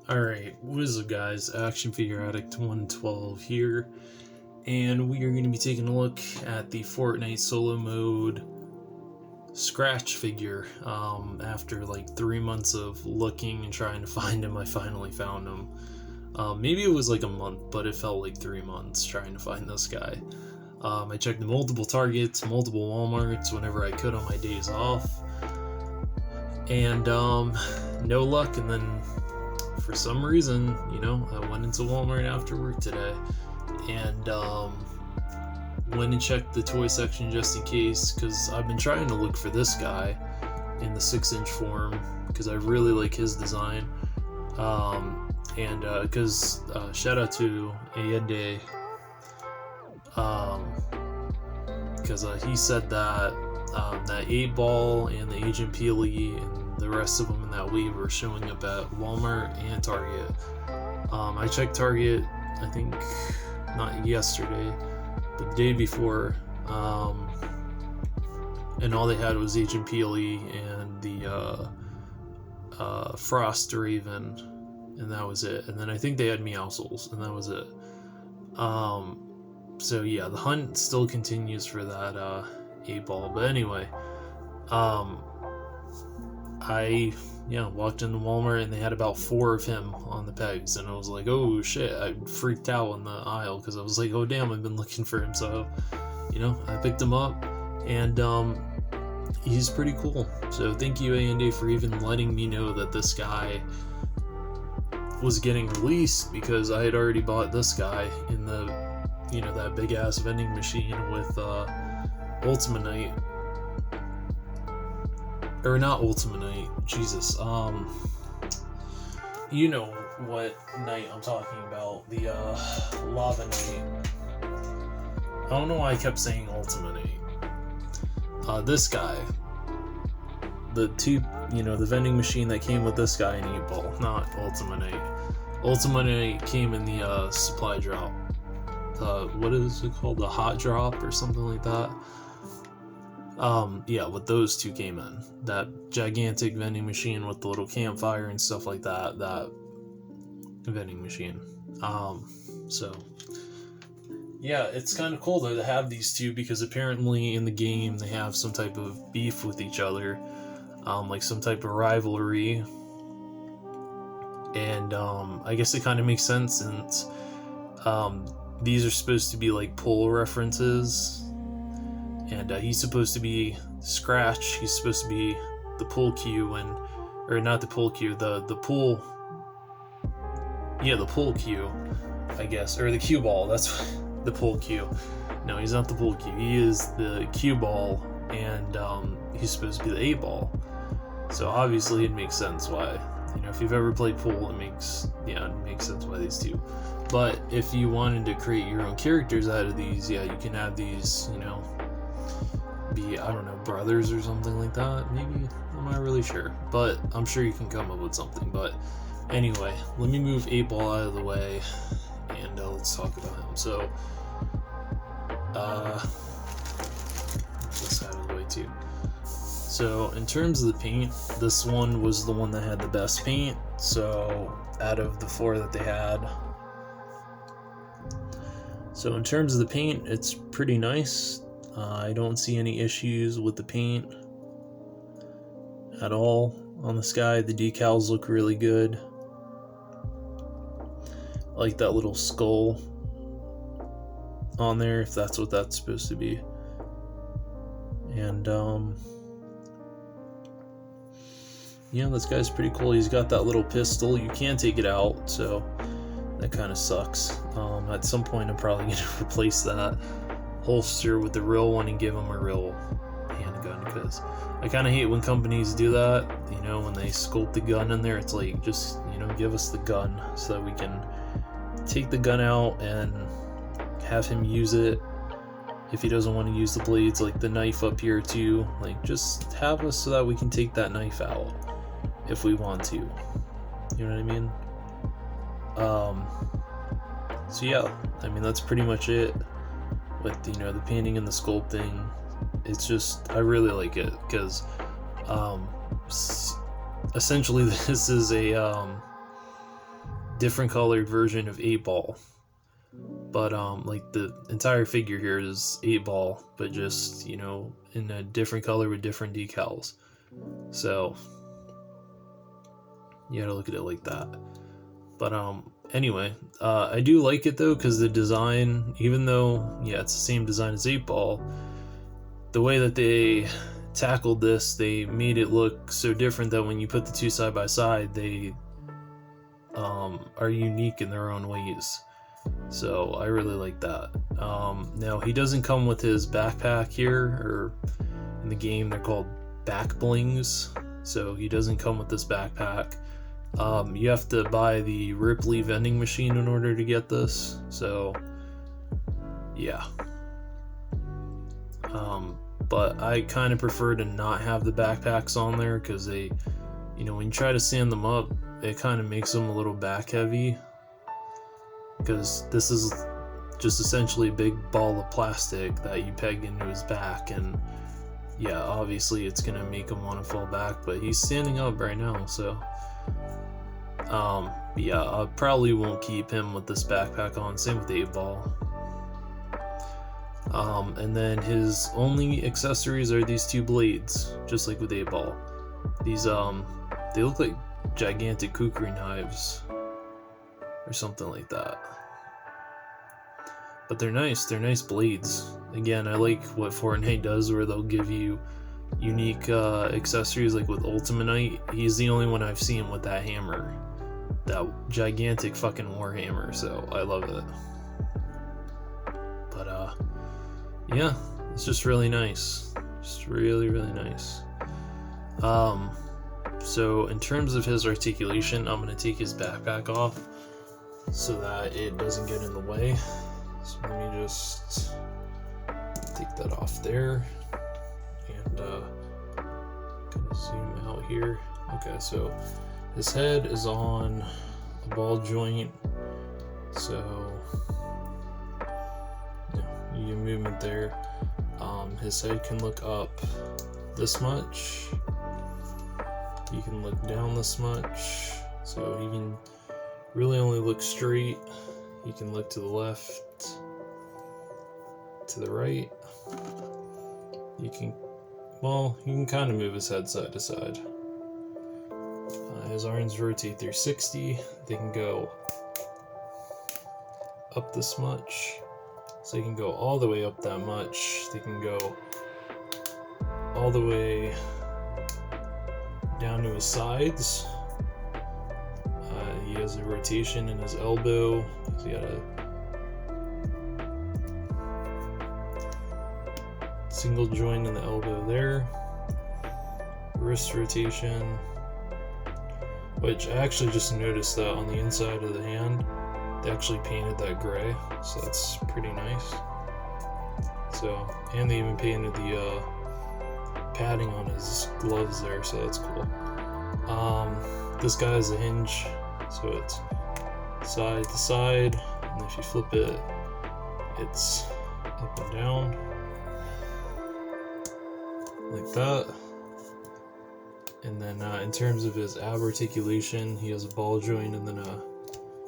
Alright, what is up guys, Action Figure Addict 112 here, and we are going to be taking a look at the Fortnite solo mode scratch figure. After like 3 months of looking and trying to find him, I finally found him. Maybe it was like a month, but it felt like 3 months trying to find this guy. I checked multiple Targets, multiple Walmarts whenever I could on my days off, and no luck. And then for some reason, I went into Walmart after work today and went and checked the toy section just in case, because I've been trying to look for this guy in the 6-inch form because I really like his design. And because shout out to Ayende, because he said that that 8-Ball and the Agent Peely and the rest of them in that wave were showing up at Walmart and Target. I checked Target, I think not yesterday, but the day before, and all they had was Agent Peely and the Frost Raven, and that was it. And then I think they had Meowscles, and that was it. So yeah, the hunt still continues for that 8-Ball. But anyway, I walked into Walmart and they had about 4 of him on the pegs, and I was like, oh shit, I freaked out in the aisle because I was like, oh damn, I've been looking for him. So I picked him up, and he's pretty cool. So thank you, A&D, for even letting me know that this guy was getting released, because I had already bought this guy in the that big ass vending machine with Ultimanite. Or not Ultimanite, Jesus. You know what night I'm talking about, the Lava Night. I don't know why I kept saying Ultimanite. This guy, the vending machine that came with this guy in 8-Ball, not Ultimanite. Ultimanite came in the supply drop. What is it called? The hot drop or something like that. What those two came in. That gigantic vending machine with the little campfire and stuff like that. That vending machine. It's kind of cool though to have these two, because apparently in the game they have some type of beef with each other. Like some type of rivalry. And I guess it kind of makes sense, since these are supposed to be like pull references. And he's supposed to be Scratch. He's supposed to be the pull cue, or not the pull cue, the pull. Yeah, the pull cue, I guess, or the cue ball. That's the pull cue. No, he's not the pull cue. He is the cue ball, and he's supposed to be the 8-Ball. So obviously, it makes sense why. If you've ever played pool, it makes sense why these two. But if you wanted to create your own characters out of these, you can have these, be, I don't know, brothers or something like that. Maybe, I'm not really sure, but I'm sure you can come up with something. But anyway, let me move 8-Ball out of the way, and let's talk about him. So, this out of the way too. So in terms of the paint, this one was the one that had the best paint. So out of the 4 that they had. So in terms of the paint, it's pretty nice. I don't see any issues with the paint at all on this guy. The decals look really good. I like that little skull on there, if that's what that's supposed to be. And this guy's pretty cool. He's got that little pistol. You can take it out, so that kind of sucks. At some point I'm probably going to replace that holster with the real one and give him a real handgun, because I kind of hate when companies do that. When they sculpt the gun in there, it's like, just give us the gun so that we can take the gun out and have him use it. If he doesn't want to use the blades, like the knife up here too, like just have us so that we can take that knife out if we want to. You know what I mean? That's pretty much it with the painting and the sculpting. It's just, I really like it, because essentially this is a different colored version of 8-Ball. But like the entire figure here is 8-Ball, but just, you know, in a different color with different decals. So you gotta look at it like that. But anyway, I do like it though, because the design, even though, yeah, it's the same design as 8-Ball, the way that they tackled this, they made it look so different that when you put the two side by side, they are unique in their own ways. So I really like that. Now he doesn't come with his backpack here, or in the game they're called back blings. So he doesn't come with this backpack. You have to buy the Ripley vending machine in order to get this. So yeah. But I kind of prefer to not have the backpacks on there, because they, you know, when you try to stand them up, it kind of makes them a little back heavy, because this is just essentially a big ball of plastic that you peg into his back, and yeah, obviously it's gonna make him want to fall back, but he's standing up right now. So yeah, I probably won't keep him with this backpack on. Same with 8-Ball. And then his only accessories are these two blades, just like with 8-Ball. These they look like gigantic kukri knives or something like that, but they're nice blades. Again, I like what Fortnite does, where they'll give you unique accessories. Like with Ultimanite, he's the only one I've seen with that hammer, that gigantic fucking warhammer, so I love it. But yeah, it's just really nice, just really nice. So in terms of his articulation, I'm going to take his backpack off so that it doesn't get in the way. So let me just take that off there, and gonna zoom out here. Okay, so his head is on a ball joint, so yeah, you get movement there. His head can look up this much, he can look down this much, so he can really only look straight. He can look to the left, to the right. You can kind of move his head side to side. His arms rotate 360. They can go up this much, so they can go all the way up that much. They can go all the way down to his sides. He has a rotation in his elbow. He's got a single joint in the elbow there. Wrist rotation, which I actually just noticed that on the inside of the hand, they actually painted that gray, so that's pretty nice. So, and they even painted the padding on his gloves there, so that's cool. This guy has a hinge, so it's side to side, and if you flip it, it's up and down like that. And then in terms of his ab articulation, he has a ball joint and then a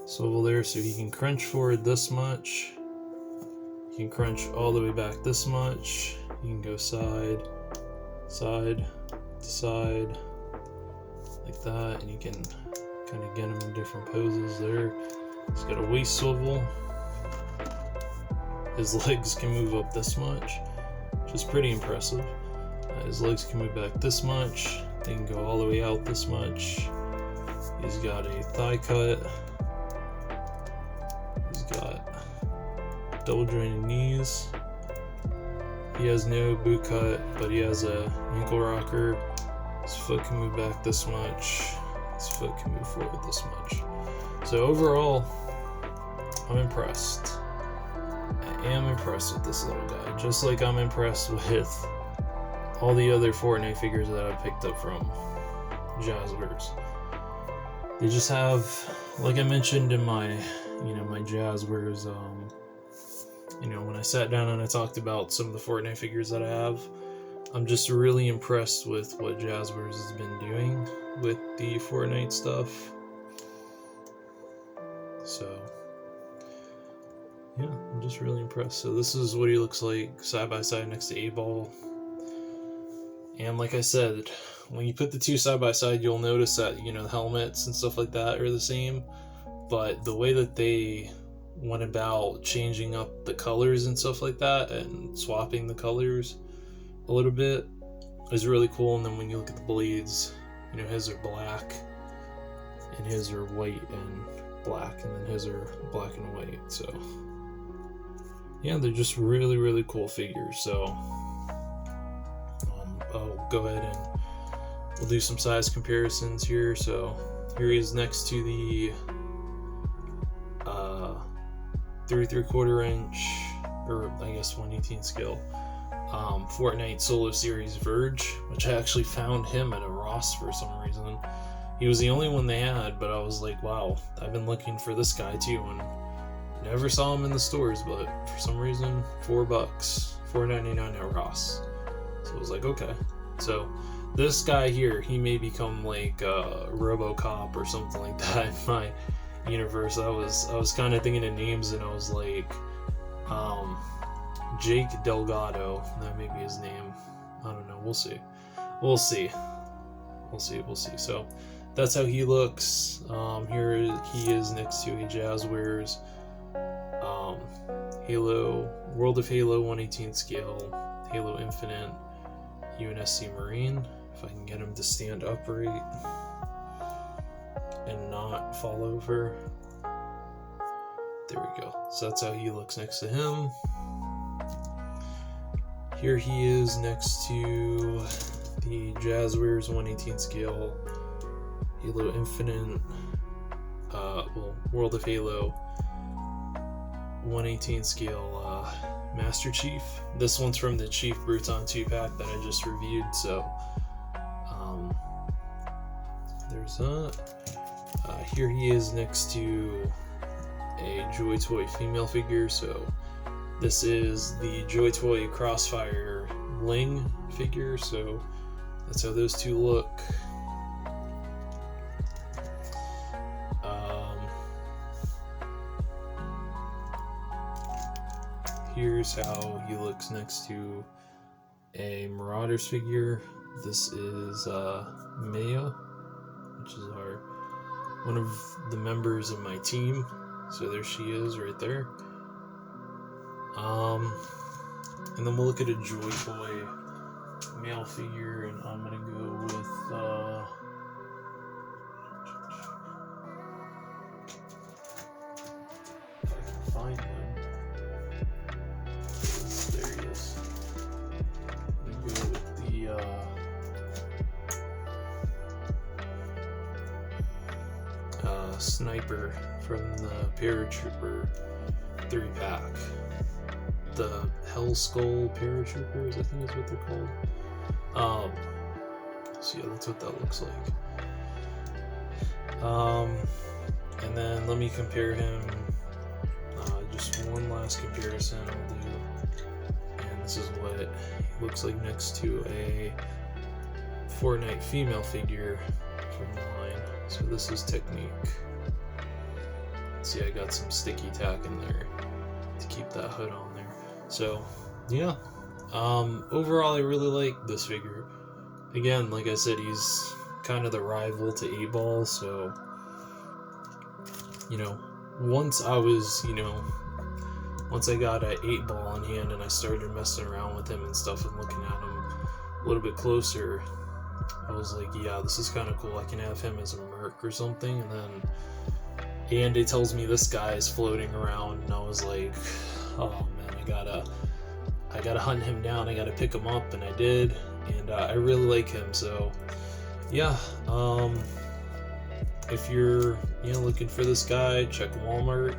swivel there, so he can crunch forward this much, he can crunch all the way back this much, he can go side to side like that, and you can kind of get him in different poses there. He's got a waist swivel. His legs can move up this much, which is pretty impressive. His legs can move back this much. They can go all the way out this much. He's got a thigh cut. He's got double jointed knees. He has no boot cut, but he has a ankle rocker. His foot can move back this much. His foot can move forward this much. So overall, I'm impressed. I am impressed with this little guy, just like I'm impressed with all the other Fortnite figures that I've picked up from Jazwares. They just have, like I mentioned in my, my Jazwares, when I sat down and I talked about some of the Fortnite figures that I have, I'm just really impressed with what Jazwares has been doing with the Fortnite stuff. So yeah, I'm just really impressed. So this is what he looks like side by side next to 8-Ball. And like I said, when you put the two side by side, you'll notice that, you know, the helmets and stuff like that are the same, but the way that they went about changing up the colors and stuff like that and swapping the colors a little bit is really cool. And then when you look at the blades, you know, his are black and his are white and black, and then his are black and white. So yeah, they're just really, really cool figures. So I'll go ahead and we'll do some size comparisons here. So here he is next to the 3 3/4 inch, or I guess 1/18 scale, Fortnite Solo Series Verge, which I actually found him at a Ross for some reason. He was the only one they had, but I was like, wow, I've been looking for this guy too, and never saw him in the stores, but for some reason, $4, $4.99 at Ross. So I was like, okay. So this guy here, he may become like RoboCop or something like that in my universe. I was kind of thinking of names, and I was like, Jake Delgado, that may be his name. I don't know. We'll see. So that's how he looks. Here he is next to a Jazwares Halo, World of Halo 1/18 scale, Halo Infinite UNSC Marine. If I can get him to stand upright and not fall over. There we go. So that's how he looks next to him. Here he is next to the Jazwares 1/18 scale Halo Infinite, World of Halo 1/18 scale Master Chief. This one's from the Chief Bruton 2-pack that I just reviewed, so there's that. Here he is next to a Joy Toy female figure. So this is the Joy Toy Crossfire Ling figure, so that's how those two look. Here's how he looks next to a Marauders figure. This is Maya, which is one of the members of my team. So there she is right there. And then we'll look at a Joy Toy male figure, and I'm gonna go with if I can find him. There he is. I'm gonna go with the Sniper from the Paratrooper 3-pack. The Hell Skull Paratroopers, I think is what they're called. So yeah, that's what that looks like. And then let me compare him. Just one last comparison I'll do. And this is what he looks like next to a Fortnite female figure from the line. So this is Technique. See, I got some sticky tack in there to keep that hood on there. So yeah, overall I really like this figure. Again, like I said, he's kind of the rival to 8-Ball, so you know, once I got an 8-Ball on hand and I started messing around with him and stuff and looking at him a little bit closer, I was like, yeah, this is kind of cool. I can have him as a merc or something. And then Andy tells me this guy is floating around, and I was like, oh man, I gotta hunt him down. I gotta pick him up, and I did, and I really like him. So yeah, if you're looking for this guy, check Walmart.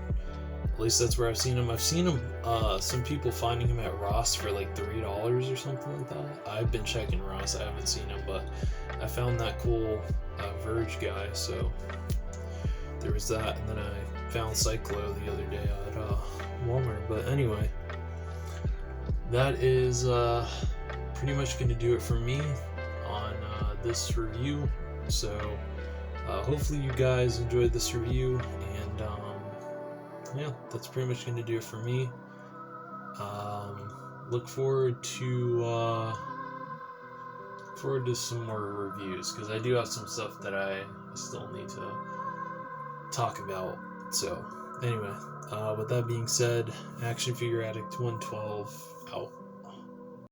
At least that's where I've seen him. I've seen him, some people finding him at Ross for like $3 or something like that. I've been checking Ross, I haven't seen him, but I found that cool Verge guy, so there was that. And then I found Cyclo the other day at Walmart. But anyway, that is pretty much going to do it for me on this review. So hopefully you guys enjoyed this review, and yeah, that's pretty much going to do it for me. Look forward to some more reviews, because I do have some stuff that I still need to talk about. So anyway, with that being said, Action Figure Addict 112 out.